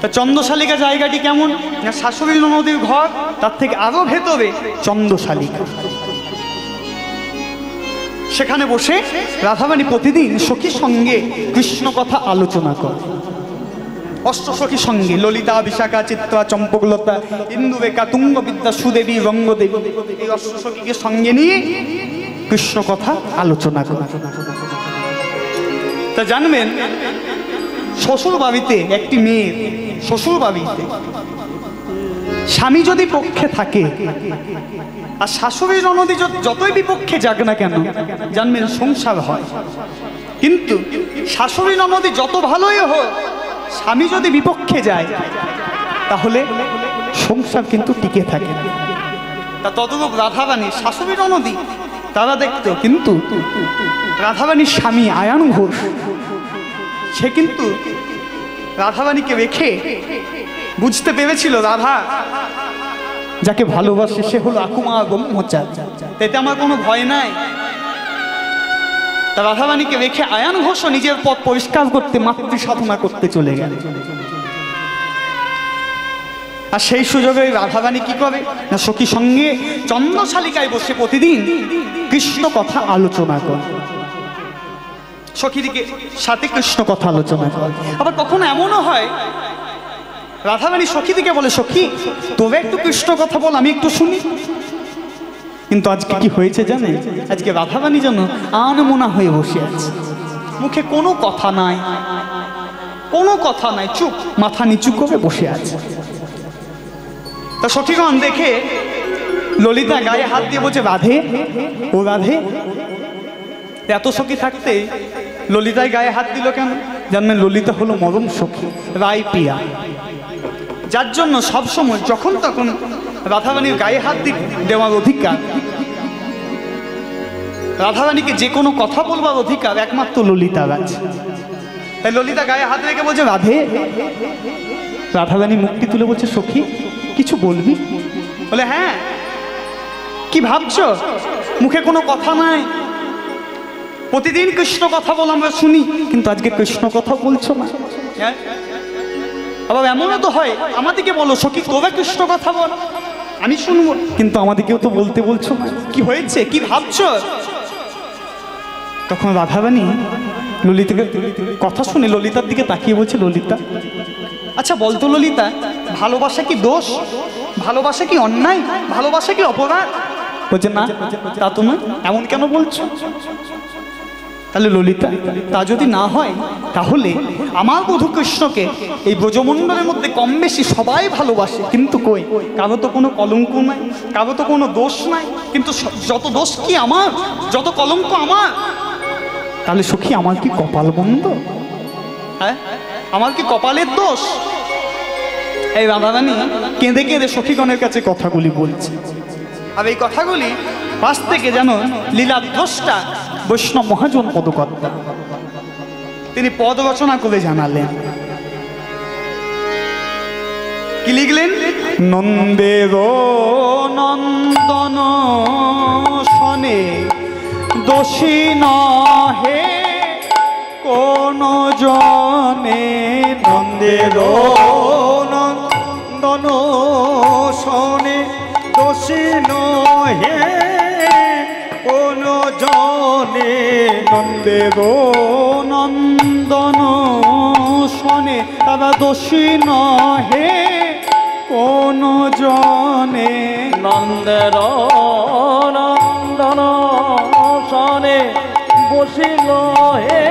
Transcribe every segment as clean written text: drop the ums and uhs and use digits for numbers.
তা চন্দ্রশালিকা জায়গাটি কেমন না, শাশুড়ি ননদীর ঘর, তার থেকে আরো ভেতরে চন্দ্রশালিকা। সেখানে বসে রাধারানী প্রতিদিন সখীর সঙ্গে কৃষ্ণ কথা আলোচনা করে। অষ্টসখীর সঙ্গে ললিতা, বিশাখা, চিত্রা, চম্পকলতা, ইন্দুরেখা, তুঙ্গবিদ্যা, সুদেবী, রঙ্গদেবী, এই অষ্টসখীকে সঙ্গে নিয়ে কৃষ্ণ কথা আলোচনা করে। তা জানবেন, শ্বশুর বাড়িতে একটি মেয়ের, শ্বশুর বাড়িতে স্বামী যদি পক্ষে থাকে আর শাশুড়ি ননদী যতই বিপক্ষে যাক না কেন, জানবেন সংসার হয়। কিন্তু শাশুড়ি ননদী যত ভালোই হোক, স্বামী যদি বিপক্ষে যায় তাহলে সংসার কিন্তু টিকে থাকে না। তা ততটুক রাধারানী, শাশুড়ি ননদী তারা দেখতো, কিন্তু রাধারানীর স্বামী আয়ান ঘোষ, সে কিন্তু রাধারানীকে রেখে বুঝতে পেরেছিল রাধা যাকে ভালোবাসে সে হলো আকুমা ব্রহ্মচারী, এতে আমার কোনো ভয় নাই। তা রাধারানীকে রেখে আয়ান ঘোষ নিজের পথ পরিষ্কার করতে, মাতৃ সাধনা করতে চলে গেল। আর সেই সুযোগে রাধারানী কি করে না, সখীর সঙ্গে চন্দ্রশালিকায় বসে প্রতিদিন কৃষ্ণ কথা আলোচনা করে। সখীদিকে সাথে কৃষ্ণ কথা আলোচনা করে। আবার কখনো এমনও হয় রাধারানী সখীদিকে বলে, সখী তবে একটু কৃষ্ণ কথা বল, আমি একটু শুনি। কিন্তু আজকে কি হয়েছে জানে, আজকে রাধারানী যেন আনমনা হয়ে বসে আছে, মুখে কোনো কথা নাই, কোনো কথা নাই, চুপ, মাথা নিচু করে বসে আছে। তা সখীগণ দেখে ললিতা গায়ে হাত দিয়ে বলছে, রাধে ও রাধে। এত সখী থাকতে ললিতায় গায়ে হাত দিল কেন? জানবেন ললিতা হলো মরম সখী, রায় পিয়া, যার জন্য সবসময় যখন তখন রাধারানীর গায়ে হাত দেওয়ার অধিকার, রাধারানীকে যে কোনো কথা বলবার অধিকার একমাত্র ললিতার আছে। তাই ললিতা গায়ে হাত রেখে বলছে, রাধে। রাধারানী মুখটি তুলে বলছে, সখী কিছু বলবি? বলে, হ্যাঁ। কি ভাবছো? মুখে কোনো কথা নাই, প্রতিদিন কৃষ্ণ কথা বল, আমরা শুনি, কিন্তু আজকে কৃষ্ণ কথা বলছো না। হ্যাঁ, আবার এমনও তো হয় আমাদেরকে বলো, সখী তবে কৃষ্ণ কথা বল, আমি শুনবো, কিন্তু আমাদেরকেও তো বলতে বলছো না। কি হয়েছে, কি ভাবছো? তখন রাধারানী ললিতাকে কথা শুনে ললিতার দিকে তাকিয়ে বলছে, ললিতা আচ্ছা বলতো ললিতা, ভালোবাসা কি দোষ? ভালোবাসা কি অন্যায়? ভালোবাসা কি অপরাধ? বলছে, না তা তো নয়। এমন কেন বলছো? তাহলে ললিতা, তা যদি না হয় তাহলে আমার বধূ কৃষ্ণকে এই ব্রজমণ্ডলের মধ্যে কম বেশি সবাই ভালোবাসে, কিন্তু কই কারো তো কোনো কলঙ্ক নাই, কারো তো কোনো দোষ নাই, কিন্তু যত দোষ কি আমার, যত কলঙ্ক আমার। তাহলে সখী আমার কি কপাল বন্ধ? হ্যাঁ, আমার কি কপালের দোষ? এই রাধারানী কেঁদে কেঁদে সখীগণের কাছে কথাগুলি বলছে। আর এই কথাগুলি পাশ থেকে যেন লীলা দ্রষ্টা বৈষ্ণব মহাজন পদকর্তা তিনি পদ রচনা করে জানালেন। কি লিখলেন? নন্দের নন্দন শনে দোষী নহে কোন জনে। নন্দের নন্দন শনে দোষী নহে কোন জনে। নন্দের নন্দন শনে তারা দোষী নহে কোন জনে। নন্দের নন্দন শনে বসিল হে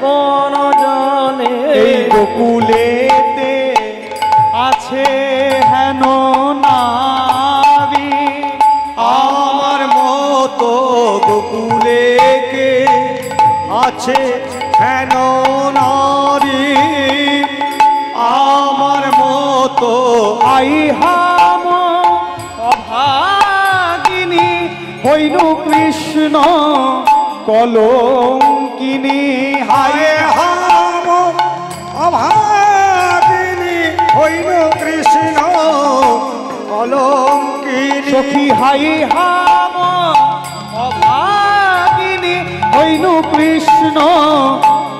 কোন জনে। এই গোকুলেতে আছে হেন নারী, আমার মতো গোকুলে কে আছে হেন নারী। আমার মতো আইহাম অভাগিনী হইনু কৃষ্ণ কলঙ্কিনী। হায় হাম অভাগিনী হইল কৃষ্ণ কলঙ্কিনী। সখী হাই হাম অভাগিনী হইনু কৃষ্ণ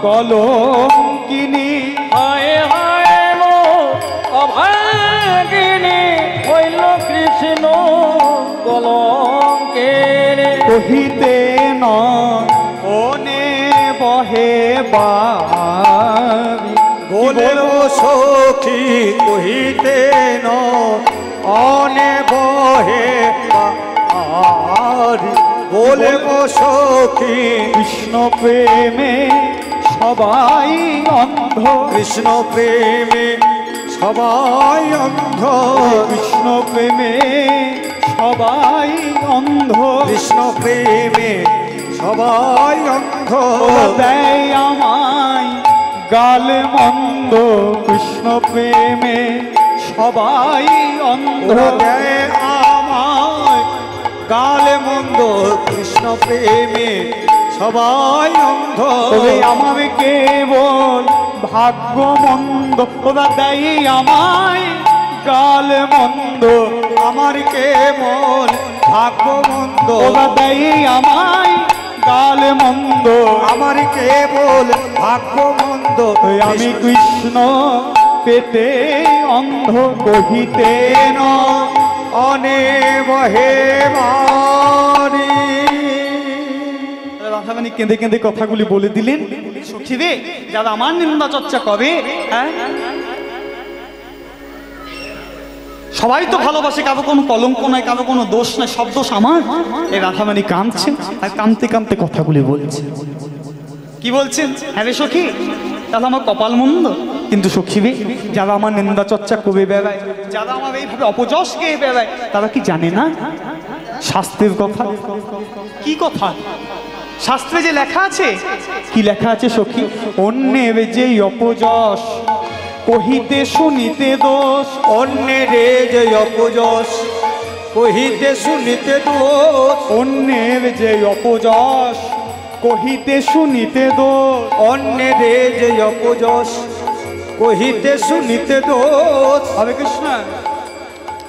কলঙ্কিনী। হায় হায় কহিতে ননে বহে বারি। বলে গো সখী কহিতে ন অনে বহে বারি। বলে গো সখী কৃষ্ণ প্রেমে সবাই অন্ধ, কৃষ্ণ প্রেমে সবাই অন্ধ, কৃষ্ণ প্রেমে সবাই অন্ধ। কৃষ্ণ প্রেমে সবাই অন্ধ। দেয় আমায় গাল মন্দ, কৃষ্ণ প্রেমে সবাই অন্ধ। দেয় আমায় গালে মন্দ, কৃষ্ণ প্রেমে সবাই অন্ধ। তবে আমার কেবল ভাগ্য মন্দ, ওরা দেয় আমায় গাল মন্দ। আমার কেবল ভাগ্য মন্দ, ওরা দেয় আমায় গাল মন্দ। আমার কেবল ভাগ্য মন্দ। আমি কৃষ্ণ পেতে অন্ধ, কহিতে ন অনে বহে বারি। রাধারানী কেঁদে কেঁদে কথাগুলি বলে দিলেন। সখী রে, যারা আমার নিন্দা চর্চা করে, হ্যাঁ, সবাই তো ভালোবাসে, কারো কোনো কলঙ্ক নাই, কারো কোনো দোষ নাই, সব দোষ আমার। এই রাধারানী কাঁদছে, আর কাঁদতে কাঁদতে কথাগুলি বলছে। কি বলছেন? হ্যাঁ রে সখী, তাহলে আমার কপাল মন্দ। কিন্তু সখী রে, যারা আমার নিন্দা চর্চা করে বেড়ায়, যারা আমার এইভাবে অপযশ গেয়ে বেড়ায়, তারা কি জানে না শাস্ত্রের কথা? কি কথা? শাস্ত্রে যে লেখা আছে, কি লেখা আছে সখী? অন্যের যে অপযশ কহিতে শুনিতে দোষ। অন্যের যে অপযশ কহিতে শুনিতে দোষ। অন্যের যে অপযশ কহিতে শুনিতে দোষ। অন্যের যে অপযশ কহিতে শুনিতে দোষ। হরে কৃষ্ণ।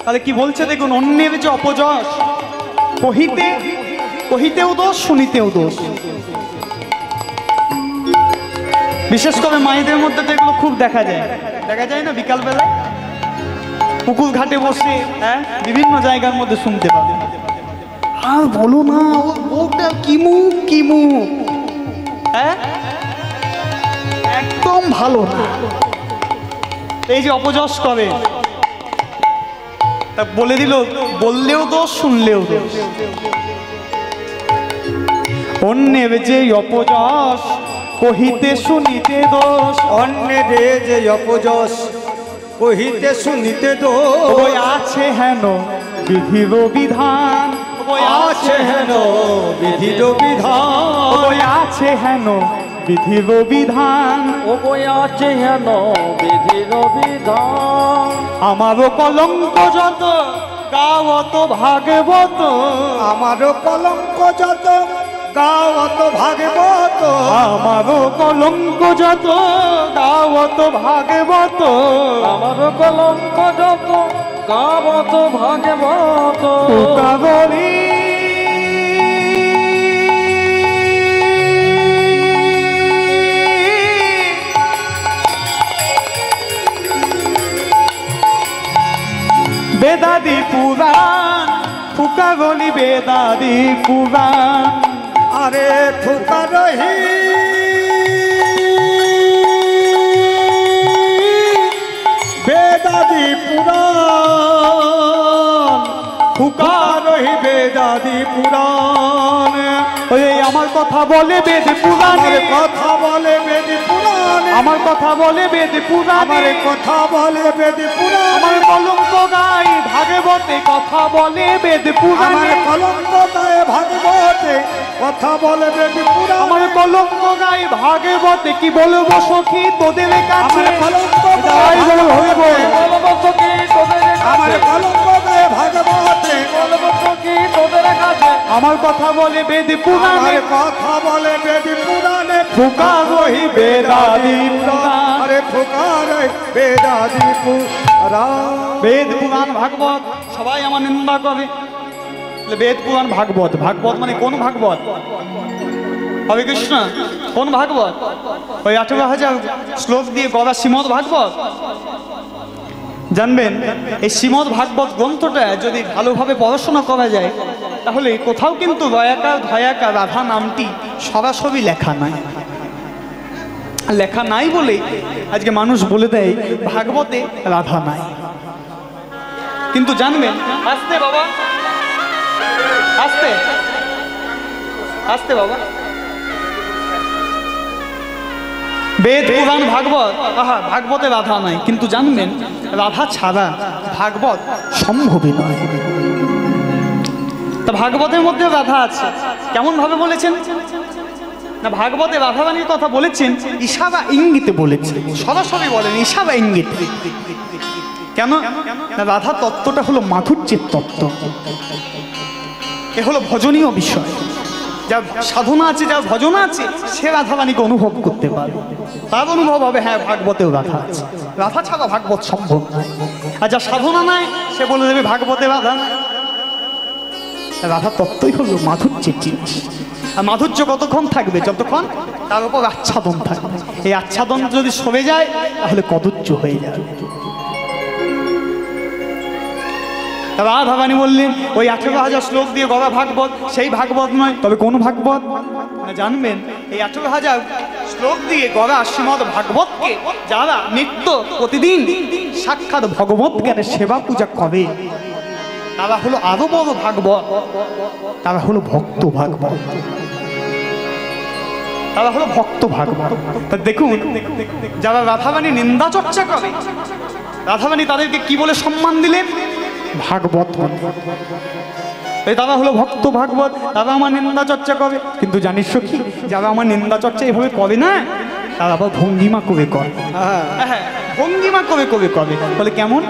তাহলে কি বলছে দেখুন, অন্যের যে অপযশ কহিতেও দোষ, শুনিতেও দোষ। বিশেষ করে মায়েদের মধ্যে তো এগুলো খুব দেখা যায় না? বিকালবেলায় পুকুর ঘাটে বসে, হ্যাঁ, বিভিন্ন জায়গার মধ্যে শুনতে পাবে, আর বলো না ওটা কি মুখ, হ্যাঁ, একদম ভালো না। এই যে অপযশ করে, তা বলে দিল, বললেও দোষ, শুনলেও দোষ। অন্যের যে অপযশ কহিতে শুনিতে দোষ। অন্যের যে অপযশ কহিতে শুনিতে দোষ। ওই আছে হেন বিধির বিধান, ওই আছে হেন বিধির বিধান। ওই আছে হেন বিধির বিধান। ওই আছে হেন বিধির বিধান। আমারও কলঙ্ক যত গাওত ভাগবত। আমারও কলঙ্ক যত গাওত ভাগবত। আমারও কলঙ্ক যত গাওত ভাগবত। আমার কলঙ্ক যত গাবত ভাগবত। তুকাবলি বেদাদি পুরাণ, তুকাবলি বেদাদি পুরাণ। আরে থুকা রহি বেদাদি পুরাণ। থুকা রহি বেদাদি পুরাণ। ওই আমার কথা বলে বেদ পুরাণে, আমার কথা বলে বেদ পুরাণে। আমার কথা বলে বেদ পুরাণে। আমার কথা বলে বেদ পুরাণে। আমার কলঙ্ক গাই ভাগবতে, কথা বলে বেদ আমার পুরাণে। কলঙ্ক গায়ে ভাগবতে কথা বলে বেদ পুরাণে। আমার কলঙ্ক গাই ভাগবতে, কি বলবো সখী তোদের কাছে? আমার কলঙ্ক যাই বল হইব। বলবো কি তোদের আমার কলঙ্ক গায়ে ভাগবতে। বলবো কি তোদের কাছে। আমার কথা বলে বেদ পুরাণে, আমার কথা বলে বেদ পুরাণে। ফুকা রহি বেদাদি পুরাণ। আরে ফুকা রহি বেদাদি পুরাণ। বেদ পুরাণ ভাগবত সবাই আমার নিন্দা করে। বেদ পুরাণ ভাগবত, ভাগবত মানে কোন ভাগবত? হরে কৃষ্ণ, কোন ভাগবত? ওই 18,000 শ্লোক দিয়ে গড়া শ্রীমদ ভাগবত? জানবেন এই শ্রীমদ্ ভাগবত গ্রন্থটা যদি ভালোভাবে পড়াশোনা করা যায় তাহলে কোথাও কিন্তু দয়াকার ধয়াকার রাধা নামটি সরাসরি লেখা নাই। লেখা নাই বলে আজকে মানুষ বলে দেয় ভাগবতে রাধা নাই। কিন্তু জানবেন, আস্তে বাবা, আস্তে আস্তে বাবা, বেদ পুরাণ ভাগবত, আহা ভাগবতে রাধা নাই, কিন্তু জানবেন রাধা ছাড়া ভাগবত সম্ভবই নয়। তা ভাগবতের মধ্যে রাধা আছে, কেমন ভাবে বলেছেন না? ভাগবতে রাধারানীর কথা বলেছেন ইশারা ইঙ্গিতে বলেছেন, সরাসরি বলেন ইশারা ইঙ্গিত। কেন না? রাধা তত্ত্বটা হলো মাধুর্যের তত্ত্ব, এ হলো ভজনীয় বিষয়। যার সাধনা আছে, যার ভজনা আছে, সে রাধারানীকে অনুভব করতে পারে, তার অনুভব হবে হ্যাঁ ভাগবতেও রাধা আছে। রাধা ছাড়া ভাগবত সম্ভব নয়। আর যার সাধনা নাই সে বলে দেবে ভাগবতে রাধা নাই। রাধা তত্ত্বই হলো মাধুর্যের জিনিস। আর মাধুর্য কতক্ষণ থাকবে? যতক্ষণ তার উপর আচ্ছাদন থাকবে। এই আচ্ছাদন যদি সরে যায় তাহলে কদর্য হয়ে যাবে। রাধারানী বললেন ওই 18,000 শ্লোক দিয়ে গড়া ভাগবত সেই ভাগবত নয়। তবে কোন ভাগবত জানবেন? এই 18,000 শ্লোক দিয়ে গড়া শ্রীমদ্ ভাগবতকে যারা নিত্য প্রতিদিন সাক্ষাৎ ভগবত জ্ঞানের সেবা পূজা করে তারা হলো আরো বড় ভাগবত, তারা হলো ভক্ত ভাগবত, তারা হলো ভক্ত ভাগবত। তা দেখুন, যারা রাধারানী নিন্দা চর্চা করে, রাধারানী তাদেরকে কি বলে সম্মান দিলেন? ভাগবত। তারা হলো ভক্ত ভাগবত, তারা আমার নিন্দা চর্চা করে। কিন্তু জানিস কি, যারা আমার নিন্দা চর্চা এভাবে করে না, তারা আবার ভঙ্গিমা করে করে, ভঙ্গিমা করে করে করে। বলে কেমন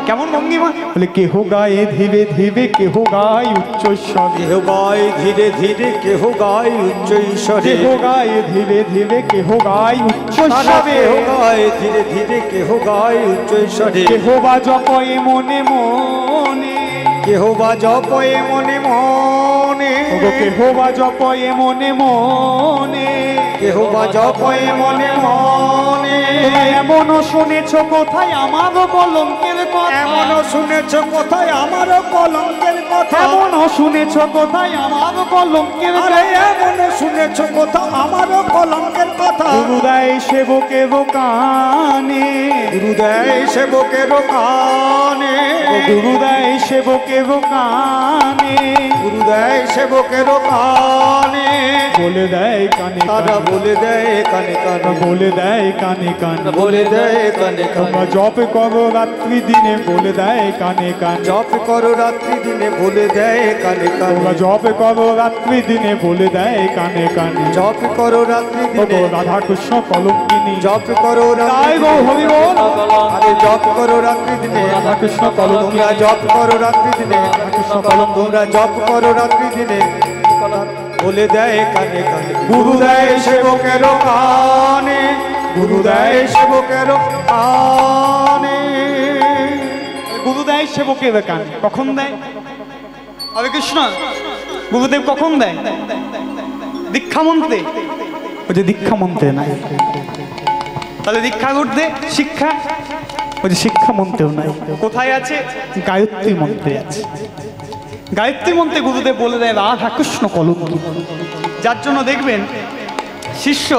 কেমন ভঙ্গিমা? বলে কেহ গায়ে ধীরে ধীরে, কেহ গায়ে উচ্চ স্বরে, কেহ গায় ধীরে ধীরে, কেহ গায় উচ্চ ঈশ্বরে, কেহ গায়ে ধীরে ধীরে, কেহ গায়ে উচ্চ স্বরে, কেহ গায় ধীরে ধীরে, কেহ গায় উচ্চ ঈশ্বরে, কেহ বা জপয়ে মনে মনে, কেহ বা জপয়ে মনে মনে, কেহ বা জপয়ে মনে মনে, কেহ বা জপয়ে মনে মনে। এমনও শুনেছ কোথায় আমারও কলঙ্কের কথা, এমনও শুনেছ কোথায় আমারও কলঙ্কের কথা, এমনও শুনেছ কোথায় আমারও কলঙ্কের আরে কথা, এমনও শুনেছ কোথাও আমারও কলঙ্কের কথা। গুরুদায় সেবকের কানে, গুরুদেয় সেবকের কানে, গুরুদায় সেবকের কানে, গুরুদেয় সেবকের কানে, বলে দেয় কানে তারা কানে, বলে দেয় কানে কানে, বলে দেয় কানে কানে, বলে দেয় কানে কানে। তোমরা জপ করো রাত্রি দিনে, বলে দেয় কানে কানে, জপ করো রাত্রি দিনে, বলে দেয় কানে কানে, তোমরা জপ করো রাত্রি দিনে, বলে দেয় কানে কানে। জপ করো রাত্রি দিনে, রাধা কৃষ্ণ কলঙ্কিনী, জপ করো রাত্রি তাই গো হরি বল। আরে জপ করো রাত্রি দিনে, রাধা কৃষ্ণ তোমরা কলঙ্কিনী, জপ করো রাত্রি দিনে, কৃষ্ণ কলঙ্কিনী, তোমরা জপ করো রাত্রি দিনে, বলে দেয় কানে কানে। গুরুদেয় সেবকের কানে, গুরুদেয় সেবকের কানে। গুরু দেয় সেবকের কানে। কখন দেয়? হরে কৃষ্ণ। গুরুদেব কখন দেয়? দীক্ষা মন্ত্রে। ওই যে দীক্ষা মন্ত্রে নাই। তাহলে দীক্ষা করতে শিক্ষা, ওই যে শিক্ষা মন্ত্রেও নাই। কোথায় আছে? গায়ত্রী মন্ত্রে আছে। গায়ত্রী মন্ত্রে গুরুদেব বলে দেয় রাধা কৃষ্ণ কলঙ্কিনী। যার জন্য দেখবেন শিষ্য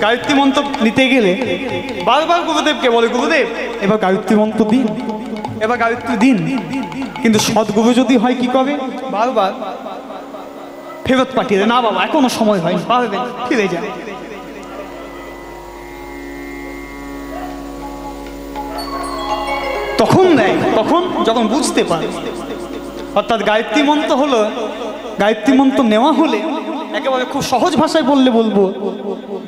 গায়ত্রী মন্ত্র নিতে গেলে বারবার গুরুদেবকে বলে, গুরুদেব এবার গায়ত্রী মন্ত্র দিন, এবার গায়ত্রী দিন। কিন্তু সদ্গুরু যদি হয় কি করে? বারবার ফেরত পাঠিয়ে দেয়, না বাবা এখনো সময় হয়নি, পারবেন, ফিরে যান। তখন দেয়, তখন যখন বুঝতে পারে। অর্থাৎ গায়ত্রী মন্ত্র হলো, গায়ত্রী মন্ত্র নেওয়া হলে একেবারে খুব সহজ ভাষায় বললে বলবো,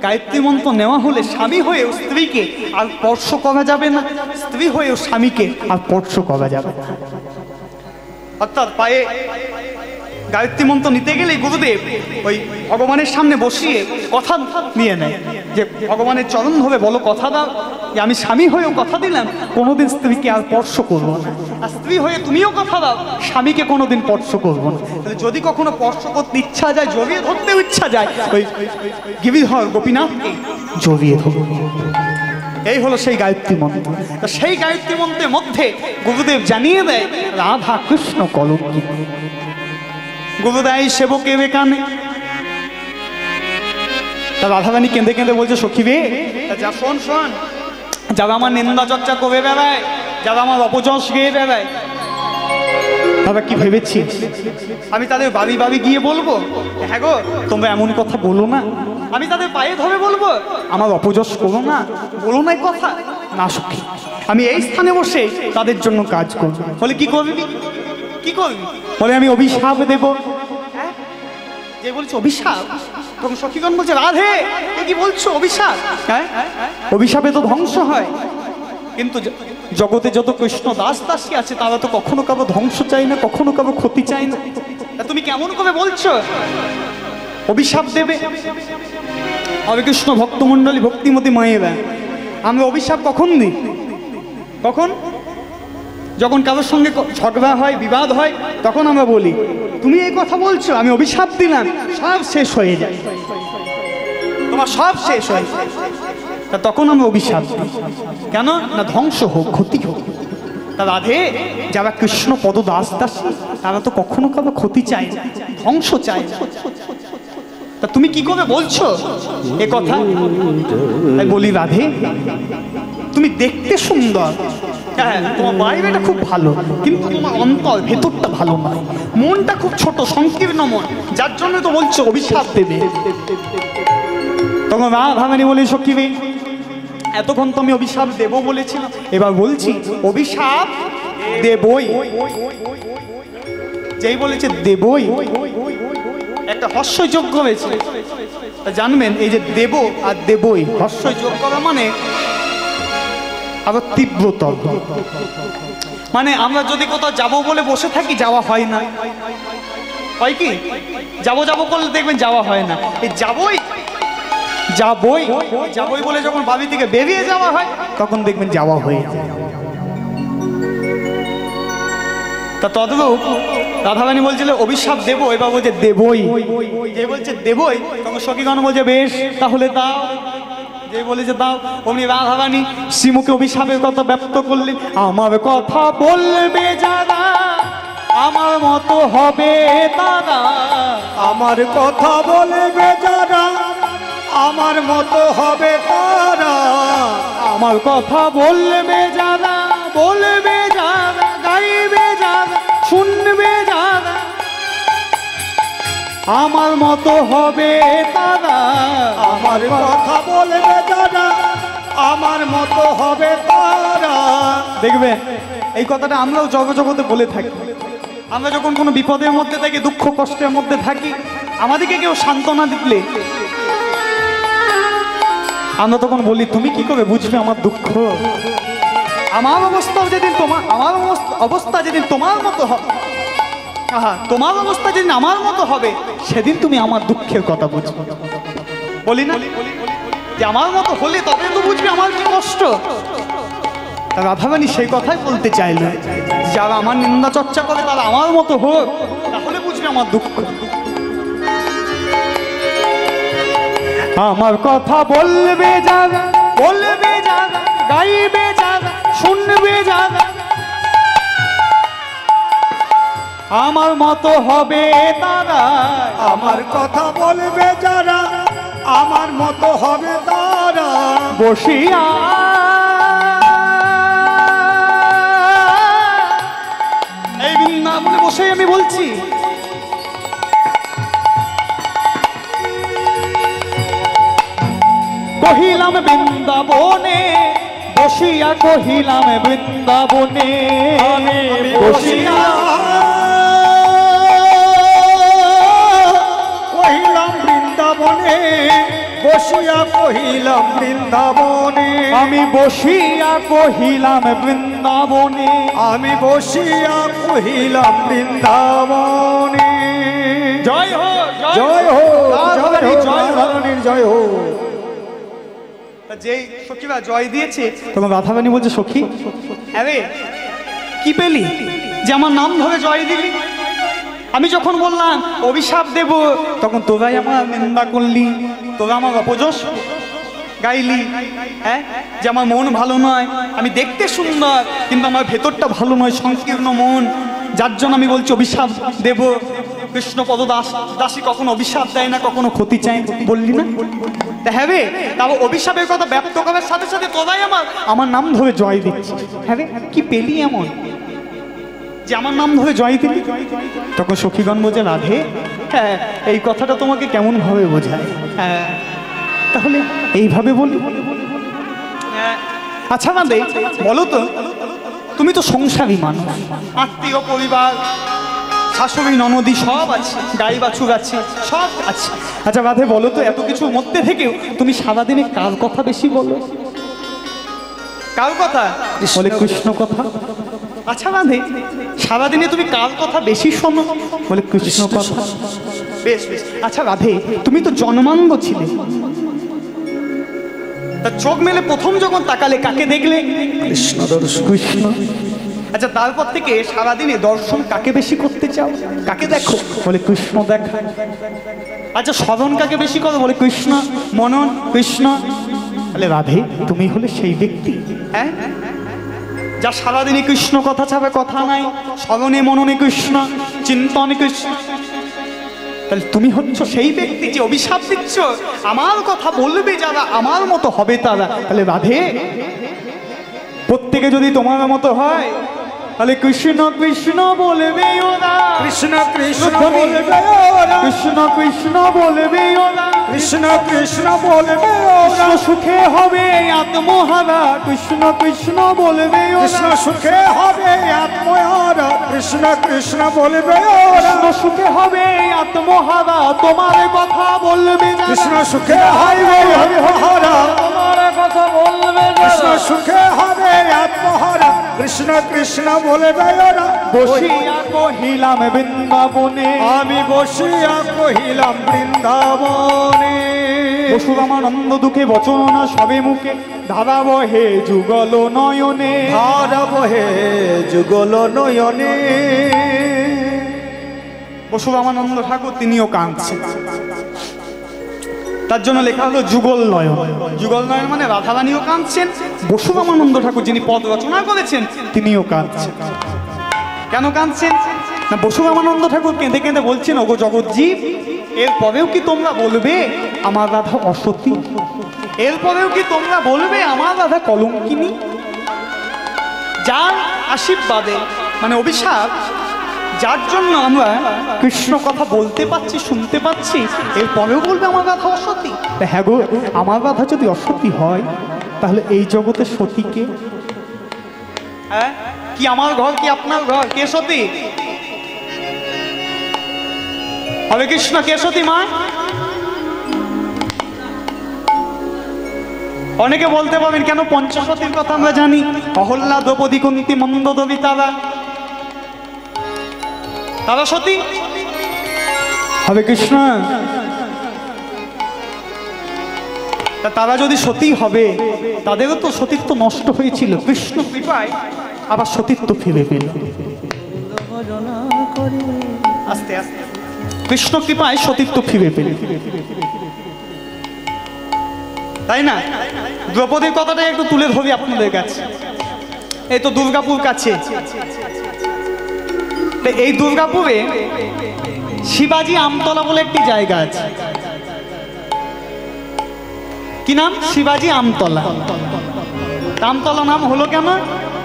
গায়ত্রী মন্ত্র নেওয়া হলে স্বামী হয়েও স্ত্রীকে আর স্পর্শ করা যাবে না, স্ত্রী হয়েও স্বামীকে আর স্পর্শ করা যাবে না। অর্থাৎ পায়ে গায়ত্রী মন্ত্র নিতে গেলেই গুরুদেব ওই ভগবানের সামনে বসিয়ে কথা নিয়ে নেয় যে ভগবানের চরণ ধরে বলো কথা দাও যে আমি স্বামী হয়েও কথা দিলাম কোনোদিন স্ত্রীকে আর স্পর্শ করবো না, আর স্ত্রী হয়ে তুমিও কথা দাও স্বামীকে কোনোদিন স্পর্শ করবো না। তাহলে যদি কখনো স্পর্শ করতে ইচ্ছা যায়, জড়িয়ে ধরতেও ইচ্ছা যায়, ওই গিরিধর গোপীনাথকে জড়িয়ে ধরবো। এই হলো সেই গায়ত্রী মন্ত্র। তা সেই গায়ত্রী মন্ত্রের মধ্যে গুরুদেব জানিয়ে দেয় রাধা কৃষ্ণ কলঙ্কি। গুরুদেব সেবকে কানে। তা রাধারানী কেঁদে কেঁদে বলছে সখী রে, যা শোন শোন, যারা আমার নিন্দা চর্চা করে বেড়ায়, যারা আমার অপযশ গিয়ে বেড়ায়, তবে কি ভেবেছিস আমি তাদের বাড়ি বাড়ি গিয়ে বলবো হ্যাঁ গো তোমরা এমন কথা বলো না? আমি তাদের পায়ে ধরে বলবো আমার অপযশ করো না, বলো না এই কথা? না সখী, আমি এই স্থানে বসে তাদের জন্য কাজ করবো। বলে কি করবি? কি করবি? বলে আমি অভিশাপ দেব। যে বলছে অভিশাপ, তখন সখীগণ বলছে রাধে এ কি বলছো অভিশাপ? হ্যাঁ, অভিশাপে তো ধ্বংস হয়, কিন্তু জগতে যত কৃষ্ণ দাস দাসী আছে তারা তো কখনো কারো ধ্বংস চাই না, কখনো কারো ক্ষতি চাই না। তা তুমি কেমন করে বলছো অভিশাপ দেবে? হরে কৃষ্ণ ভক্তমণ্ডলী ভক্তিমতী মায়েরা, আমরা অভিশাপ কখন দিই? কখন? যখন কারোর সঙ্গে ঝগড়া হয়, বিবাদ হয়, তখন আমরা বলি তুমি এই কথা বলছো, আমি অভিশাপ দিলাম, সব শেষ হয়ে যায়, তোমার সব শেষ হয়ে যায়। তা তখন আমরা অভিশাপ দিই কেন? না ধ্বংস হোক, ক্ষতি হোক। তা রাধে যারা কৃষ্ণ পদ দাস দাসী তারা তো কখনো কারো ক্ষতি চায় না, ধ্বংস চায় না। তা তুমি কি করে বলছো এ কথা? তাই বলি রাধে তুমি দেখতে সুন্দর, হ্যাঁ তোমার বাইরেটা খুব ভালো, কিন্তু তোমার অন্তর ভেতরটা ভালো নয়, মনটা খুব ছোট সংকীর্ণ মন, যার জন্য তো বলছো অভিশাপ দেবে। তখন রাধারানী বলি সখী রে, এতক্ষণ তো আমি অভিশাপ দেব বলেছিলাম, এবার বলছি অভিশাপ দেবই। যেই বলেছে দেবই, একটা হর্ষযোগ্য হয়েছে। জানবেন এই যে দেব আর দেবই হর্ষযোগ্য মানে আবার তীব্রতর, মানে আমরা যদি কোথাও যাবো বলে বসে থাকি যাওয়া হয় না, হয় কি? যাবো যাবো করলে দেখবেন যাওয়া হয় না, এই যাবই যাবই যাবই বলে যখন বাড়ি থেকে বেরিয়ে যাওয়া হয় তখন দেখবেন যাওয়া হয়ে যায়। তা তদ্রূপ রাধারানী বলছিল অভিশাপ দেবো, এবার বলছে দেবই। যে বলছে দেবই তখন সখীগণ বলছে বেশ তাহলে দাও। যে বলেছে দাও, অমনি রাধারানী শ্রীমুখে অভিশাপের কথা ব্যক্ত করলেন। আমার কথা বলবে যারা আমার মতো হবে তারা, আমার কথা বলবে যারা আমার মতো হবে তারা, আমার কথা বলবে যারা, বলবে যারা, গাইবে যারা, শুনবে যারা, আমার মতো হবে তারা। আমার কথা বলবে যারা আমার মতো হবে তারা। দেখবে এই কথাটা আমরাও জগতে বলে থাকি। আমরা যখন কোনো বিপদের মধ্যে থাকি, দুঃখ কষ্টের মধ্যে থাকি, আমাদেরকে কেউ সান্ত্বনা দিলে আমরা তখন বলি তুমি কি করে বুঝবে আমার দুঃখ? আমার অবস্থা যেদিন তোমার, আমার অবস্থা যেদিন তোমার মতো হবে, তোমার অবস্থা যেদিন আমার মতো হবে সেদিন তুমি আমার দুঃখের কথা বুঝবে। বলি না যে আমার মতো হলে তবে তো বুঝবে আমার কি কষ্ট। রাধারানী সেই কথাই বলতে চাইলো, যারা আমার নিন্দা চর্চা করে তারা আমার মতো হোক, তাহলে বুঝবে আমার দুঃখ। আমার কথা বলবে যারা, বলবে যারা, গাইবে যারা, শুনবে যারা, আমার মতো হবে তারা। আমার কথা বলবে যারা আমার মতো হবে তারা। বসিয়া এই বৃন্দাবনে বসে আমি বলছি, কহিলাম বৃন্দাবনে, বসিয়া কহিলাম বৃন্দাবনে, বসিয়া কহিলাম বৃন্দাবনে, বসিয়া কহিলাম বৃন্দাবনে। আমি বসিয়া কহিলাম বৃন্দাবনে, আমি বসিয়া কহিলাম বৃন্দাবনে। জয় হো জয় হো রাধারানী, জয় হো। রাধারানীর জয় হো। যেই সখীরা জয় দিয়েছে তখন রাধারানী বলছে সখী আরে কি পেলি যে আমার নাম ধরে জয় দিলি? আমি যখন বললাম অভিশাপ দেব তখন তোরাই আমার নিন্দা করলি, তোরা আমার অপযশ গাইলি, হ্যাঁ, যে আমার মন ভালো নয়, আমি দেখতে সুন্দর কিন্তু আমার ভেতরটা ভালো নয়, সংকীর্ণ মন, যার জন্য আমি বলছি অভিশাপ দেব। কৃষ্ণপদ দাসী কখনো অভিশাপ দেয় না, কখনো ক্ষতি চায়, বললি না? হ্যাঁ রে, তারপর অভিশাপের কথা ব্যক্ত করার সাথে সাথে তোরাই আমার নাম ধরে জয় দিচ্ছে। হ্যাঁ রে, কি পেলি এমন যে আমার নাম ধরে জয় দিলি? তখন সখীগণ বোঝে, রাধে হ্যাঁ, এই কথাটা তোমাকে কেমন ভাবে বোঝায়? হ্যাঁ, তাহলে এইভাবে বলি। আচ্ছা রাধে, বলো তো, তুমি তো সংসারী মানুষ, আত্মীয় পরিবার, শাশুড়ি ননদি সব আছে, গাই বাছুর আছে, সব আছে। আচ্ছা রাধে, বলো তো, এত কিছুর মধ্যে থেকেও তুমি সারাদিনে কার কথা বেশি বলো? কার কথা? বলে কৃষ্ণ কথা। আচ্ছা রাধে, সারাদিনে তুমি কার কথা বেশি শোনো? বলে কৃষ্ণ কথা। বেশ বেশ। আচ্ছা রাধে, তুমি তো জন্মান্ধ ছিলে, তা চোখ মেলে প্রথম যখন তাকালে কাকে দেখলে? কৃষ্ণ দর্শন। কৃষ্ণ। আচ্ছা, তারপর থেকে সারাদিনে দর্শন কাকে বেশি করতে চাও? কাকে দেখো? বলে কৃষ্ণ দেখা। আচ্ছা, স্মরণ কাকে বেশি করো? বলে কৃষ্ণ। মনন? কৃষ্ণ। বলে রাধে, তুমি হলে সেই ব্যক্তি, হ্যাঁ, যা সারাদিনে কৃষ্ণ কথা ছাড়া কথা নাই, স্মরণে মননে কৃষ্ণ, চিন্তনে কৃষ্ণ। তাহলে তুমি হচ্ছ সেই ব্যক্তি যে অভিশাপ দিচ্ছ আমার কথা বলবে যারা আমার মতো হবে তারা। তাহলে রাধে, প্রত্যেকে যদি তোমার মতো হয় তাহলে কৃষ্ণ কৃষ্ণ বলবে ওরা, কৃষ্ণ কৃষ্ণ বলবে ওরা, কৃষ্ণ কৃষ্ণ বলবে ওরা, কৃষ্ণ কৃষ্ণ বলবে কৃষ্ণ ওরা, সুখে হবে আত্মহারা, কৃষ্ণ কৃষ্ণ বলবে কৃষ্ণ ওরা, সুখে হবে আত্মহারা, কৃষ্ণ কৃষ্ণ বলবে ওরা, কৃষ্ণ সুখে হবে আত্মহারা, তোমার কথা বলবে যারা। কৃষ্ণ সুখে হবে আত্মহারা, তোমার কথা বলবে কৃষ্ণ যারা। সুখে হবে আত্মহারা, কৃষ্ণ কৃষ্ণ বলবে ওরা। বসিয়া কহিলাম বৃন্দাবনে, আমি বসিয়া কহিলাম বৃন্দাবনে, বসুরামানন্দ দুঃখে বচন না সবে মুখে, ধারা বহে যুগল নয়নে, ধারা বহে যুগল নয়নে। বসুরামানন্দ ঠাকুর তিনিও কাঁদছেন, তার জন্য লেখা হলো যুগল নয়ন। যুগল নয়ন মানে রাধারানীও কাঁদছেন, বসুরামানন্দ ঠাকুর যিনি পদ রচনা করেছেন তিনিও কাঁদছেন। কেন কাঁদছেন না, বসুরামানন্দ ঠাকুর কেঁদে কেঁদে বলছেন, ওগো জগৎজীব, এরপরেও কি তোমরা বলবে আমার রাধা অসতী? এরপরেও কি তোমরা বলবে আমার রাধা কলঙ্কিনী? যার আশীর্বাদে মানে অভিশাপ, যার জন্য আমরা কৃষ্ণ কথা বলতে পাচ্ছি, শুনতে পাচ্ছি, এরপরেও বলবে আমার রাধা অসতী? হ্যাঁ গো, আমার রাধা যদি অসতী হয় তাহলে এই জগতে সতীকে, হ্যাঁ, কি আমার ঘর কি আপনার ঘর? কে সতী? হরে কৃষ্ণ, কে সতী মা? অনেকে বলতে পারবেন কেন পঞ্চসতীর কথা আমরা জানি, অহল্যা, দ্রৌপদী, কুন্তী, মন্দোদরী, তারা সতী। হরে কৃষ্ণ, তারা যদি সতী হবে তাদেরও তো সতীত্ব নষ্ট হয়েছিল, কৃষ্ণ কৃপায় আবার সতীত্ব ফিরে পেল। আস্তে আস্তে কৃষ্ণ কৃপায় সতীত্ব ফিরে পেল, তাই না? দ্রৌপদীর কথাটা একটু তুলে ধরি আপনাদের কাছে। এই তো দুর্গাপুর কাছে, এই দুর্গাপুরে শিবাজি আমতলা বলে একটি জায়গা আছে। কি নাম? শিবাজি আমতলা। আমতলা নাম হলো কেন?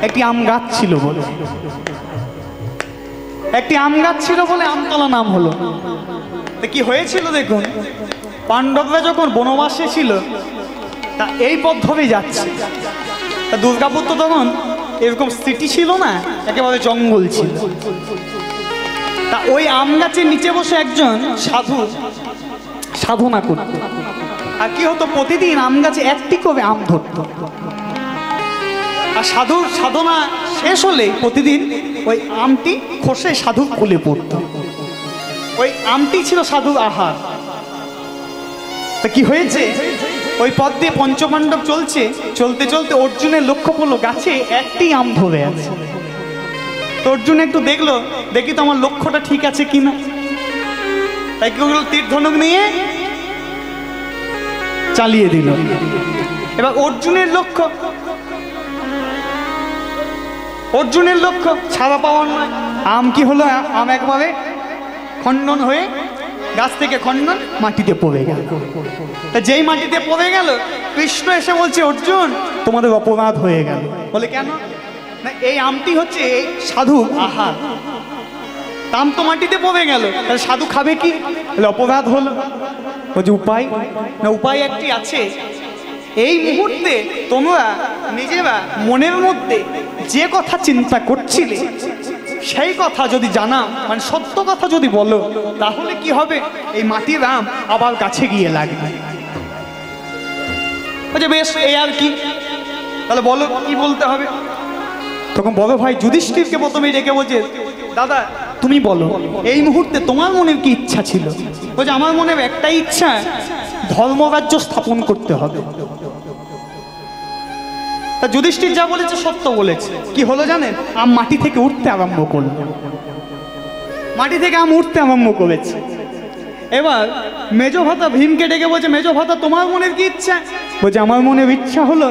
একটি আম গাছ ছিল বলে, একটি আম গাছ ছিল বলে আমতলা নাম হলো। কি হয়েছিল দেখুন, পাণ্ডবরা যখন বনবাসে ছিল তা এই পথ ধরে যাচ্ছে, তা দুর্গাপুর তো তখন এরকম সিটি ছিল না, একেবারে জঙ্গল ছিল। তা ওই আম গাছের নিচে বসে একজন সাধু সাধনা করত। আর কি হতো, প্রতিদিন আম গাছে একটি করে আম ধরত। আর সাধুর সাধনা শেষ হলে প্রতিদিন ওই আমটি খসে সাধুর কোলে পড়ত। ওই আমটি ছিল সাধুর আহার। তা কি হয়েছে, ওই পথ দিয়ে পঞ্চপাণ্ডব চলছে, চলতে চলতে অর্জুনের লক্ষ্য পড়লো গাছে একটি আম ধরে আছে। তো অর্জুন একটু দেখলো, দেখি তো আমার লক্ষ্যটা ঠিক আছে কিনা। তাই কি হলো, তীর ধনুক নিয়ে চালিয়ে দিল। এবার অর্জুনের লক্ষ্য ছাড়া পাওয়ার নয়। আম কি হলো? আম একবারে খণ্ডন হয়ে গাছ থেকে খণ্ডন মাটিতে পড়ে গেল। তা যেই মাটিতে পড়ে গেল, কৃষ্ণ এসে বলছে, অর্জুন তোমাদের অপরাধ হয়ে গেল। বলে কেন? না, এই আমটি হচ্ছে সাধু আহার, আম তো মাটিতে পড়ে গেল, তাহলে সাধু খাবে কি? তাহলে অপরাধ হলো। বলছে উপায়? না, উপায় একটি আছে। এই মুহূর্তে তোমরা নিজেরা মনের মধ্যে যে কথা চিন্তা করছিলে সেই কথা যদি জানা, মানে সত্য কথা যদি বলো, তাহলে কি হবে? এই মাটির আম আবার গাছে গিয়ে লাগবে। বলছে বেশ, এই আর কি? তাহলে বলো কি বলতে হবে। তখন বড় ভাই যুধিষ্ঠিরকে প্রথমেই ডেকে বলছে, দাদা তুমি বলো, এই মুহূর্তে তোমার মনের কি ইচ্ছা ছিল? বলছে আমার মনের একটাই ইচ্ছা, ধর্মরাজ্য স্থাপন করতে হবে। তা যুধিষ্ঠির যা বলেছে সত্য বলেছে। কি হলো জানেন? আম মাটি থেকে উঠতে আরম্ভ করলো, মাটি থেকে আম উঠতে আরম্ভ করেছে। এবার মেজ ভাতা ভীমকে ডেকে বলছে, মেজ ভাতা তোমার মনের কি ইচ্ছা? বলছে আমার মনের ইচ্ছা হলো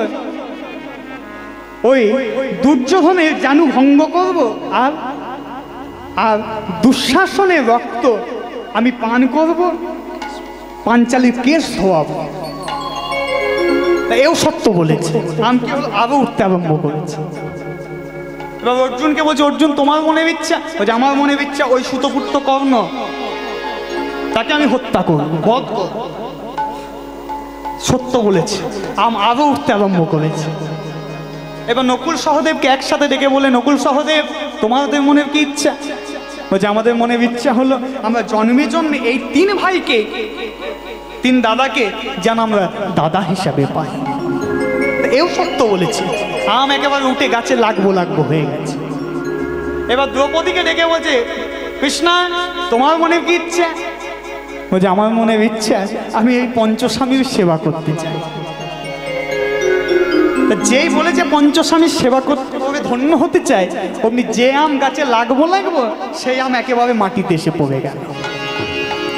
ওই দুর্যোধনের জানু ভঙ্গ করব, আর আর দুঃশাসনের রক্ত আমি পান করব, পাঞ্চালীর কেশ ধোয়াবো। এও সত্য বলেছে। আমি কি হলো? আরো উঠতে আরম্ভ করেছে। এবার অর্জুনকে বলছে, অর্জুন তোমার মনের ইচ্ছা? বলছে আমার মনের ইচ্ছা ওই সুতপুত্র কর্ণ, তাকে আমি হত্যা করব, বধ করব। সত্য বলেছে। আরো উঠতে আরম্ভ করেছে। এবার নকুল সহদেবকে একসাথে ডেকে বলে, নকুল সহদেব তোমাদের মনের কি ইচ্ছা? বলছে আমাদের মনের ইচ্ছা হলো আমরা জন্মে জন্মে এই তিন ভাইকে, তিন দাদাকে যেন আমরা দাদা হিসাবে পাই। এও সত্য বলেছে। আম একেবারে উঠে গাছে লাগবো হয়ে গেছে। এবার দ্রৌপদীকে ডেকে বলছে, কৃষ্ণা তোমার মনের কি ইচ্ছা? বলছে আমার মনের ইচ্ছা আমি এই পঞ্চস্বামীর সেবা করতে চাই। যেই বলেছে পঞ্চস্বামীর সেবা করতে হবে, ধন্য হতে চায়, অমনি যে আম গাছে লাগবো সেই আম একেবারে মাটিতে এসে পড়ে গেল।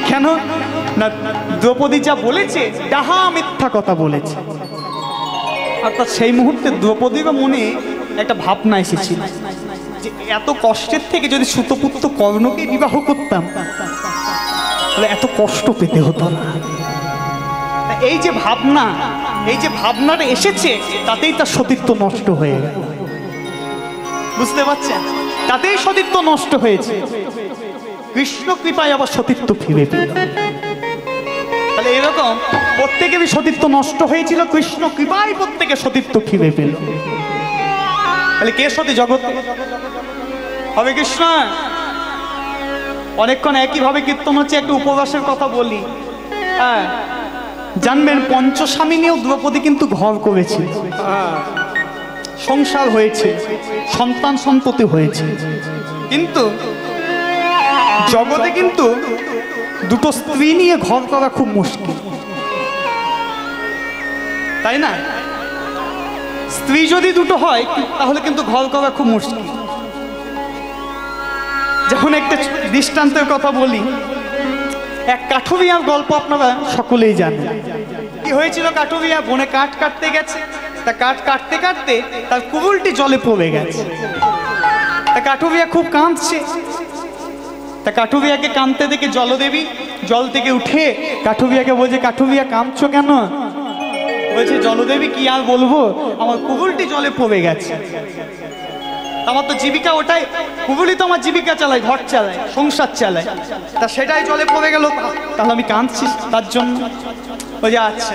কেন না, দ্রৌপদী যা বলেছে তাহা মিথ্যা কথা বলেছে। অর্থাৎ সেই মুহূর্তে দ্রৌপদীর মনে একটা ভাবনা এসেছিল যে এত কষ্টের থেকে যদি সুতপুত্র কর্ণকে বিবাহ করতাম তাহলে এত কষ্ট পেতে হতো না। এই যে ভাবনাটা এসেছে, তাতেই তার সতীত্ব নষ্ট হয়ে গেল। বুঝতে পারছেন? তাতেই সতীত্ব নষ্ট হয়েছে। কৃষ্ণ কৃপায় আবার সতীত্ব ফিরে পেল। তাহলে এরকম প্রত্যেকেরই সতীত্ব নষ্ট হয়েছিল, কৃষ্ণ কৃপায় প্রত্যেকে সতীত্ব ফিরে পেল। তাহলে কে সতী? জগৎ হবে কৃষ্ণ। অনেকক্ষণ একইভাবে কীর্তন হচ্ছে, একটু উপবাসের কথা বলি। হ্যাঁ, জানবেন পঞ্চস্বামী নিয়েও দ্রৌপদী কিন্তু ঘর করেছে, সংসার হয়েছে, সন্তান সন্ততি হয়েছে। কিন্তু জগতে কিন্তু দুটো স্ত্রী নিয়ে ঘর করা খুব মুশকিল, তাই না? স্ত্রী যদি দুটো হয় তাহলে কিন্তু ঘর করা খুব মুশকিল। যখন একটা দৃষ্টান্তের কথা বলি, এক কাঠুরিয়ার গল্প আপনারা সকলেই জানেন। কি হয়েছিল? কাঠুরিয়া বনে কাঠ কাটতে গেছে, তা কাঠ কাটতে কাটতে তার কুবুলটি জলে পড়ে গেছে। তা কাঠুরিয়া খুব কাঁদছে। তা কাঠুরিয়াকে কাঁদতে দেখে জলদেবী জল থেকে উঠে কাঠুরিয়াকে বলছে, কাঠুরিয়া কাঁদছো কেন? বলছে, জলদেবী কি আর বলবো, আমার কুবুলটি জলে পড়ে গেছে, আমার তো জীবিকা ওটাই, কুবুলই তো আমার জীবিকা চালায়, ঘর চালায়, সংসার চালায়, তা সেটাই জলে পড়ে গেল, তাহলে আমি কাঁদছি তার জন্য। বলছে আচ্ছা,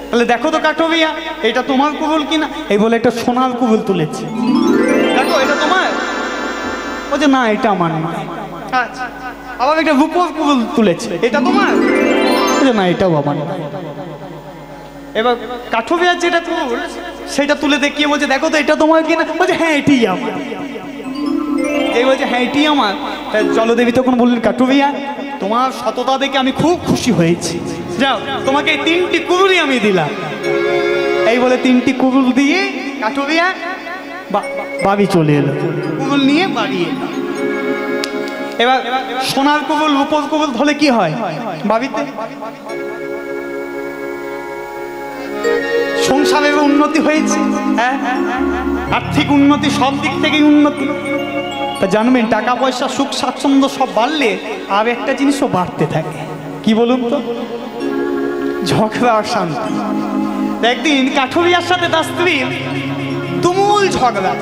তাহলে দেখো তো কাঠুরিয়া, এটা তোমার কুবুল কিনা? এই বলে একটা সোনার কুবুল তুলেছে, দেখো এটা তোমার? বলছে না, এটা আমার না। আচ্ছা, আবার একটা রূপোর কুবুল তুলেছে, এটা তোমার? বলছে না, এটাও আমার না। এবার কাঠুরিয়ার যেটা কুবুল সেটা তুলে দেখিয়ে বলছে, দেখো তো এটা তোমার কিনা? বলছে হ্যাঁ, এটাই আমার। এই বলছে হ্যাঁ, এটাই আমার। জলদেবী তখন বললেন, কাঠুরিয়া তোমার সততা দেখে আমি খুব খুশি হয়েছি, যাও তোমাকে এই 3টি কুবুলই আমি দিলাম। এই বলে 3টি কুবুল দিয়ে কাঠুরিয়া বাড়ি চলে এলো, কুবুল নিয়ে বাড়ি এলো। এবার সোনার কুবুল রূপোর কুবুল ধরে কি হয় বাড়িতে? সংসারের উন্নতি হয়েছে, হ্যাঁ, আর্থিক উন্নতি, সব দিক থেকেই উন্নতি। তা জানবেন, টাকা পয়সা সুখ স্বাচ্ছন্দ্য সব বাড়লে আর একটা জিনিসও বাড়তে থাকে, কি বলুন তো? ঝগড়া আর শান্তি। একদিন কাঠুরিয়ার সাথে তার স্ত্রীর তুমুল ঝগড়া।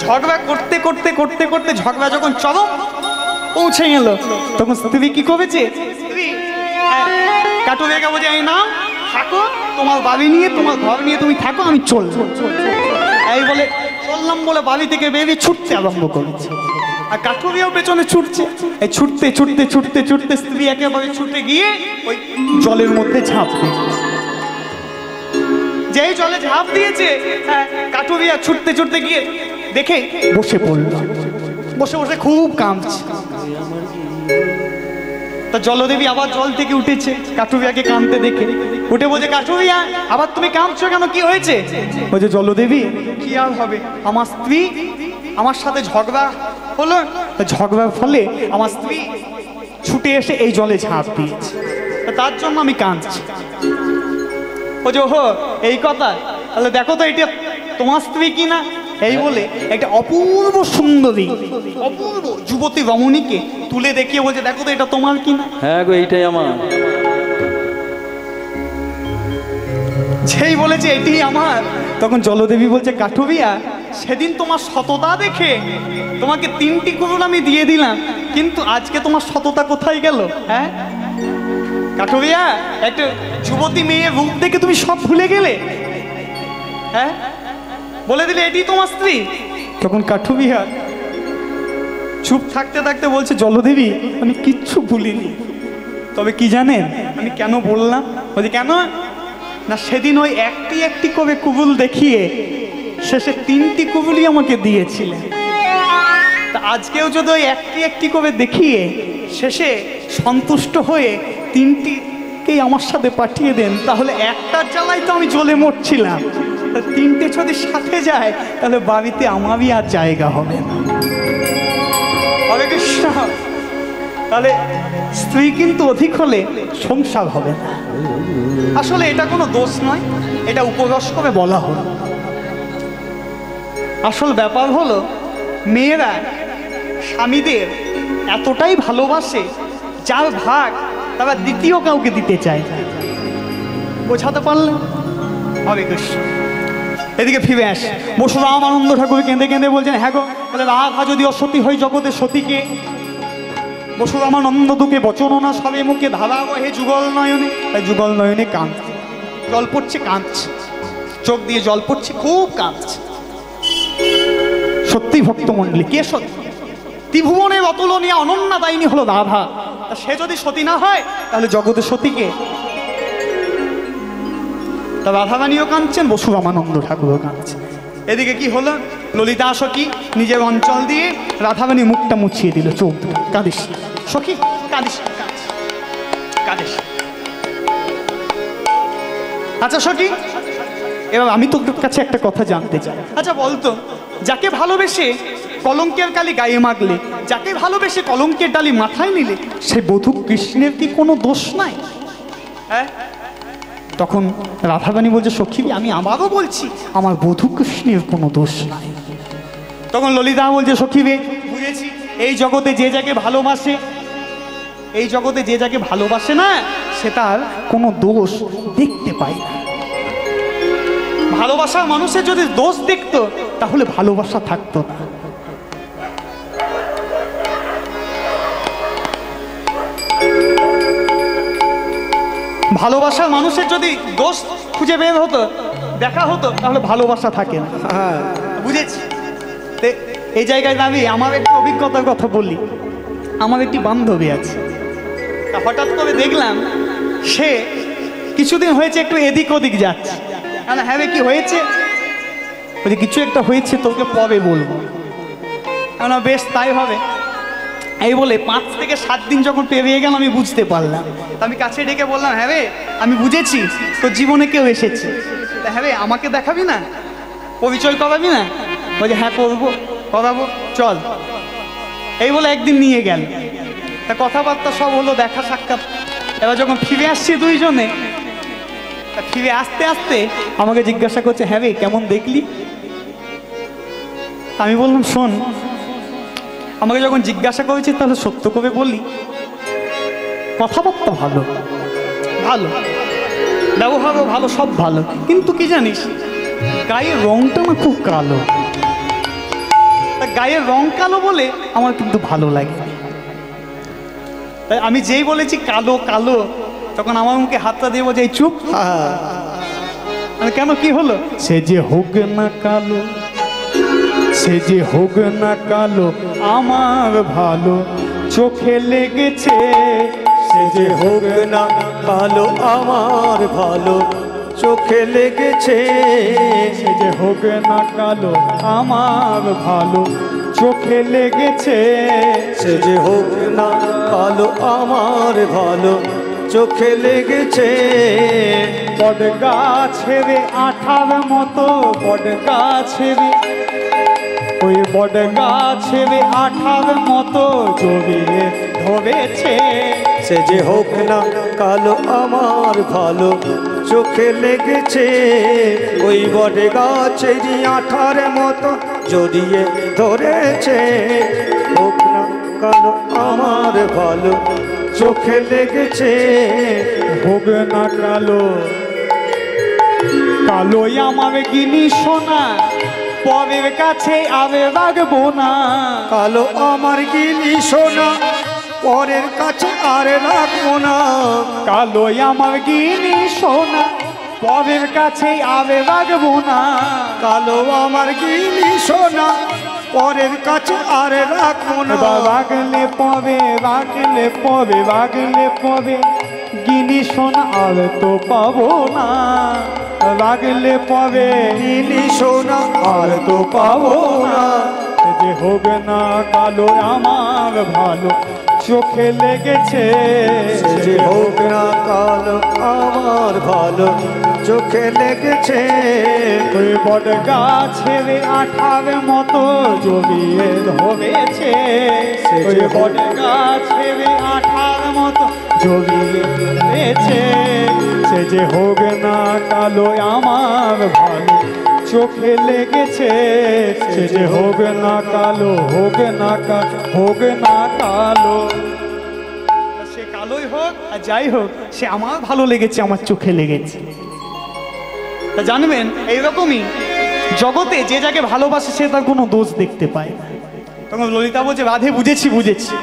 ঝগড়া করতে করতে করতে করতে ঝগড়া যখন চরম পৌঁছে গেল, তখন স্ত্রী কি করেছে? কাঠুরিয়াকে বলছে, এই না থাকো, তোমার বাড়ি নিয়ে, তোমার ঘর নিয়ে তুমি থাকো, আমি চলবো। এই বলে চললাম বলে বাড়ি থেকে বেরিয়ে ছুটতে আরম্ভ করেছে। আর কাঠুরিয়াও পেছনে ছুটছে। এই ছুটতে ছুটতে ছুটতে ছুটতে স্ত্রী একেবারে ছুটে গিয়ে ওই জলের মধ্যে ঝাঁপ দিয়েছে। যেই জলে ঝাঁপ দিয়েছে, কাঠুরিয়া ছুটতে ছুটতে গিয়ে দেখে বসে পড়ল। বসে বসে খুব কাঁদছে। তা জলদেবী আবার জল থেকে উঠেছে, কাঠুরিয়াকে কাঁদতে দেখে উঠে বলছে, কাঠুরিয়া আবার তুমি কাঁদছো কেন, কি হয়েছে? বলছে, জলদেবী কি আর হবে, আমার স্ত্রী আমার সাথে ঝগড়া হলো, ঝগড়ার ফলে আমার স্ত্রী ছুটে এসে এই জলে ঝাঁপ দিয়েছে, তার জন্য আমি কাঁদছি। বলছে, ওহো এই কথা, তাহলে দেখো তো এটা তোমার স্ত্রী কিনা। এই বলে একটা অপূর্ব সুন্দরী, অপূর্ব যুবতী রমণীকে তুলে দেখিয়ে বলছে, দেখো তো এটা তোমার কিনা। হ্যাঁ গো, এইটাই আমার। যেই বলেছে এটি আমার, তখন জলদেবী বলছে, কাঠুরিয়া সেদিন তোমার সততা দেখে তোমাকে 3টি কুড়ুল আমি দিয়ে দিলাম, কিন্তু আজকে তোমার সততা কোথায় গেল? হ্যাঁ কাঠুরিয়া, একটা যুবতী মেয়ে রূপ দেখে তুমি সব ভুলে গেলে, হ্যাঁ বলে দিলে এটি তোমার স্ত্রী। তখন কাঠুরিয়া চুপ থাকতে থাকতে বলছে, জলদেবী আমি কিচ্ছু ভুলিনি, তবে কি জানেন আমি কেন বললাম? বলছি কেন না, সেদিন ওই একটি একটি করে কুবুল দেখিয়ে শেষে 3টি কুবুলই আমাকে দিয়েছিলেন। তা আজকেও যদি ওই একটি একটি করে দেখিয়ে শেষে সন্তুষ্ট হয়ে 3টিকেই আমার সাথে পাঠিয়ে দেন, তাহলে একটার জ্বালায় তো আমি জ্বলে মরছিলাম, 3টে যদি সাথে যায় তাহলে বাড়িতে আমারই আর জায়গা হবে না। হরে কৃষ্ণ। তাহলে স্ত্রী কিন্তু অধিক হলে সংসার হবে না। আসলে এটা কোনো দোষ নয়, এটা উপরস করে বলা হলো। আসল ব্যাপার হলো, মেয়েরা স্বামীদের এতটাই ভালোবাসে, যার ভাগ তারা দ্বিতীয় কাউকে দিতে চায়। বোঝাতে পারলেন? হরে কৃষ্ণ। এদিকে ফিরে আসে বসুরাম আনন্দ ঠাকুর কেঁদে কেঁদে বলছেন, হ্যাঁ গো, তাহলে রাধা যদি অসতী হয় জগতে সতীকে, বসুরামানন্দ দুঃখে বচন না সবে মুখে ধারা বহে যুগল নয়নে। তাই যুগল নয়নে কাঁদছে, জল পড়ছে, কাঁদছে, চোখ দিয়ে জল পড়ছে, খুব কাঁদছে। সত্যি ভক্তমণ্ডলী, কে সত্যি? ত্রিভুবনের অতুলনীয় অনন্যা দায়িনী হলো রাধা। তা সে যদি সতী না হয় তাহলে জগতে সতীকে। তা রাধারানীও কাঁদছেন, বসুরামানন্দ ঠাকুরও কাঁদছেন। এদিকে কি হলো, ললিতা সখী নিজের অঞ্চল দিয়ে রাধারানী মুখটা মুছিয়ে দিল, চোখ দুটো। কাঁদিস সখী, কাঁদিস, কাঁদিস। আচ্ছা সখী, এবার আমি তোর কাছে একটা কথা জানতে চাই। আচ্ছা বলতো, যাকে ভালোবেসে কলঙ্কের কালি গায়ে মাগলে, যাকে ভালোবেসে কলঙ্কের ডালি মাথায় নিলে, সে বধূ কৃষ্ণের কি কোনো দোষ নাই? হ্যাঁ। তখন রাধারানী বলছে, সখী আমি আবারও বলছি, আমার বধূ কৃষ্ণের কোনো দোষ নাই। তখন ললিতা বলছে, সখী বুঝেছি, এই জগতে যে যাকে ভালোবাসে, এই জগতে যে যাকে ভালোবাসে না, সে তার কোনো দোষ দেখতে পায় না। ভালোবাসার মানুষের যদি দোষ দেখতো তাহলে ভালোবাসা থাকতো না। ভালোবাসার মানুষের যদি দোষ খুঁজে বের হতো, দেখা হতো, তাহলে ভালোবাসা থাকে না। বুঝেছি। এই জায়গায় দাঁড়িয়ে আমার একটু অভিজ্ঞতার কথা বলি। আমার একটি বান্ধবী আছে, তা হঠাৎ করে দেখলাম সে কিছুদিন হয়েছে একটু এদিক ওদিক যাচ্ছে। হ্যাঁ রে কি হয়েছে? বলছি কিছু একটা হয়েছে, তোকে পরে বলবো। বেশ তাই হবে। এই বলে 5 থেকে 7 দিন যখন পেরিয়ে গেল আমি বুঝতে পারলাম। আমি কাছে ডেকে বললাম, হ্যাঁ রে আমি বুঝেছি তোর জীবনে কেউ এসেছে, তা হ্যাঁ রে আমাকে দেখাবি না, পরিচয় করাবি না? বলছে হ্যাঁ করবো, করাবো, চল। এই বলে একদিন নিয়ে গেল, তা কথাবার্তা সব হলো, দেখা সাক্ষাৎ। এবার যখন ফিরে আসছি দুইজনে, তা ফিরে আসতে আসতে আমাকে জিজ্ঞাসা করছে, হ্যাঁ রে কেমন দেখলি? আমি বললাম, শোন, আমাকে যখন জিজ্ঞাসা করেছি তাহলে সত্য করে বলি, কথাবার্তা ভালো, ভালো ব্যবহারও ভালো, সব ভালো, কিন্তু কি জানিস গায়ের রংটা না খুব কালো। তা গায়ের রং কালো বলে আমার কিন্তু ভালো লাগে। তাই আমি যেই বলেছি কালো কালো, তখন আমার মুখে হাতটা দিয়ে বলছে, এই চুপ। কেন, কি হলো? সে যে হোক না কালো, সে যে হোক না কালো, আমার ভালো চোখে লেগেছে। সে যে হোক না কালো, আমার ভালো চোখে লেগেছে। সে যে হোক না কালো, আমার ভালো চোখে লেগেছে। সে যে হোক না কালো, আমার ভালো চোখে লেগেছে। বট গাছের আঠার মতো, বট গাছের, ওই বট গাছের আঠার মতো জড়িয়ে ধরেছে। সে যে হোক না কালো, আমার ভালো চোখে লেগেছে। ওই বট গাছেরই আঠার মতো জড়িয়ে ধরেছে। হোক না কালো, আমার ভালো চোখে লেগেছে। হোক না কালো, কালোই আমার গিনি সোনা, পরের কাছে আবে রাখবো না। কালো আমার গিনি সোনা, পরের কাছে আর রাখবো না। কালোই আমার গিনি সোনা, পরের কাছে আবে রাখবো না। কালো আমার গিনি সোনা, পরের কাছে আর রাখবো না। রাখলে পবে, রাখলে পবে, রাখলে পবে গিনি সোনা আর তো পাবো না। রাখলে পবে গিনি সোনা আর তো পাবো না। যে হোক না কালো, আমার ভালো চোখে লেগেছে। সে যে হোক না কালো, আমার ভালো চোখে লেগেছে। ওই বট গাছের আঠার মতো জড়িয়ে ধরেছে। ওই বট গাছের আঠার মতো জড়িয়ে ধরেছে। সে যে হোক না কালো, আমার ভালো চোখে লেগেছে। সে যে হোক না কালো, হোক না কালো, হোক না কালো। সে কালোই হোক আর যাই হোক, সে আমার ভালো লেগেছে, আমার চোখে লেগেছে। তা জানবেন, এইরকমই জগতে যে যাকে ভালোবাসে সে তার কোনো দোষ দেখতে পায় না। তখন ললিতা বলছে, রাধে বুঝেছি বুঝেছি।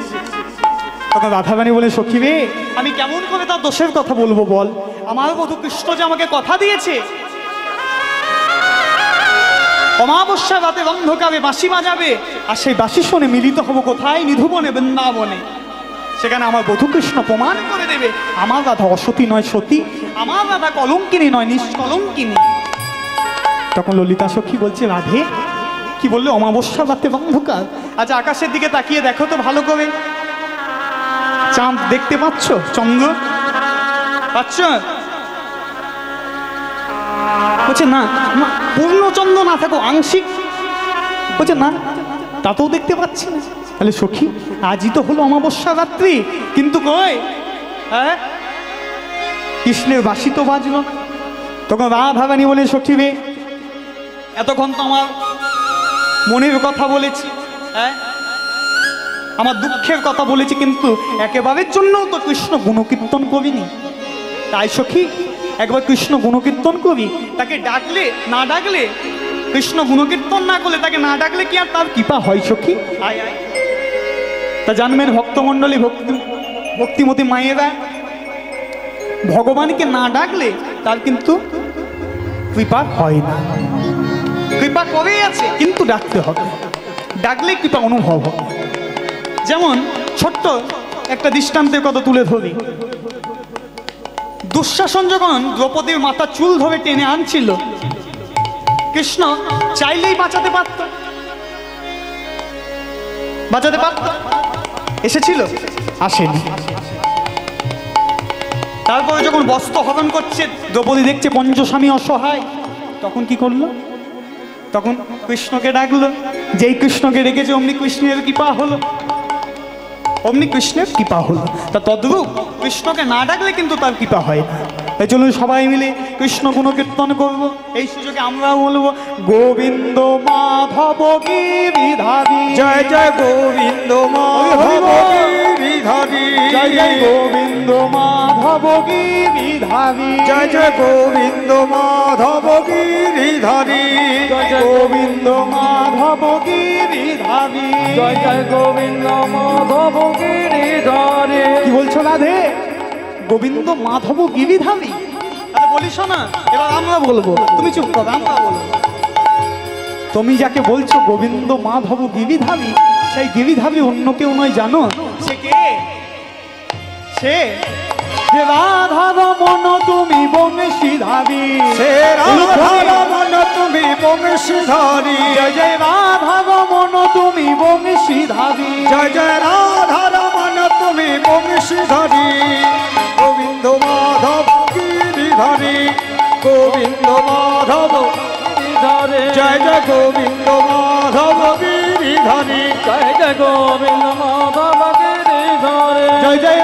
তখন রাধারানী বলে, সখী রে, আমি কেমন করে তার দোষের কথা বলবো বল? আমার বধূ কৃষ্ণ যে আমাকে কথা দিয়েছে, অমাবস্যা রাতে অন্ধকারে বাঁশি বাজাবে, আর সেই বাঁশি শুনে মিলিত হব কোথায়? নিধুবনে, বৃন্দাবনে। সেখানে আমার বধূ কৃষ্ণ প্রমাণ করে দেবে আমার রাধা অসতী নয় সতী, আমার রাধা কলঙ্কিনী নয় নিষ্কলঙ্কিনী। তখন ললিতা সখী বলছে, রাধে কি বললে? অমাবস্যা রাতে অন্ধকার। আচ্ছা আকাশের দিকে তাকিয়ে দেখো তো ভালো করে, চাঁদ দেখতে পাচ্ছ? চন্দ্র পাচ্ছ? বলছে না, পূর্ণচন্দ্র না থাকো আংশিক। বলছে না, তাতেও দেখতে পাচ্ছি না। তাহলে সখী, আজই তো হলো অমাবস্যা রাত্রি, কিন্তু কই, হ্যাঁ কৃষ্ণের বাঁশি তো বাজলো। তখন রাধারানী বলে, সখী রে, এতক্ষণ তো আমার মনের কথা বলেছি, হ্যাঁ আমার দুঃখের কথা বলেছি, কিন্তু একেবারের জন্যও তো কৃষ্ণ গুণকীর্তন করিনি। তাই সখী, একবার কৃষ্ণ গুণকীর্তন করি। তাকে ডাকলে না ডাকলে, কৃষ্ণ গুণকীর্তন না করলে, তাকে না ডাকলে কি আর তার কৃপা হয় সখী? আয় আয়। তা জানবেন ভক্তমণ্ডলী, ভক্তিমতী মায়েরা, ভগবানকে না ডাকলে তার কিন্তু কৃপা হয় না। কৃপা করেই আছে, কিন্তু ডাকতে হবে, ডাকলে কৃপা অনুভব হবে। যেমন ছোট্ট একটা দৃষ্টান্তের কথা তুলে ধরি। দুঃশাসন যখন দ্রৌপদীর মাথা চুল ধরে টেনে আনছিল, কৃষ্ণ চাইলেই বাঁচাতে পারত, বাঁচাতে পারত? এসেছিল? আসেনি। তারপরে যখন বস্ত্র হরণ করছে, দ্রৌপদী দেখছে পঞ্চস্বামী অসহায়, তখন কি করলো? তখন কৃষ্ণকে ডাকলো। যেই কৃষ্ণকে ডেকেছে অমনি কৃষ্ণের কৃপা হলো, অমনি কৃষ্ণের কৃপা হলো। তা তদ্রূপ কৃষ্ণকে না ডাকলে কিন্তু তার কৃপা হয় না। তাই চলুন সবাই মিলে কৃষ্ণ গুণকীর্তন করবো। এই সুযোগে আমরা বলবো গোবিন্দ মাধব গিরিধারী, জয় জয় গোবিন্দ মাধব গিরিধারী, জয় জয় গোবিন্দ মাধব গিরিধারী, জয় জয় গোবিন্দ মাধব গিরিধারী, জয় জয় গোবিন্দ মাধব গিরিধারী। জয় জয় গোবিন্দ মাধব গিরিধারী। কি বলছো রাধে? গোবিন্দ মাধব গিরিধারী? আরে বলিস না, এবার আমরা বলবো, তুমি চুপ করো, আমরা বলবো। তুমি যাকে বলছো গোবিন্দ মাধব গিরিধারী, সেই গিরিধারী অন্য কেউ নয়, জানো সে কে? সে যে রাধার মন তুমি বংশীধারী, সে রাধার মন তুমি বংশীধারী, জয় জয় রাধার মন তুমি বংশীধারী, জয় জয় রাধার মন তুমি বংশীধারী, গোবিন্দ মাধব গিরিধারী, গোবিন্দ মাধব গিরিধারী। জয় জয় গোবিন্দ মাধব গিরিধারী, জয় জয় গোবিন্দ মাধব গিরিধারী। জয় জয়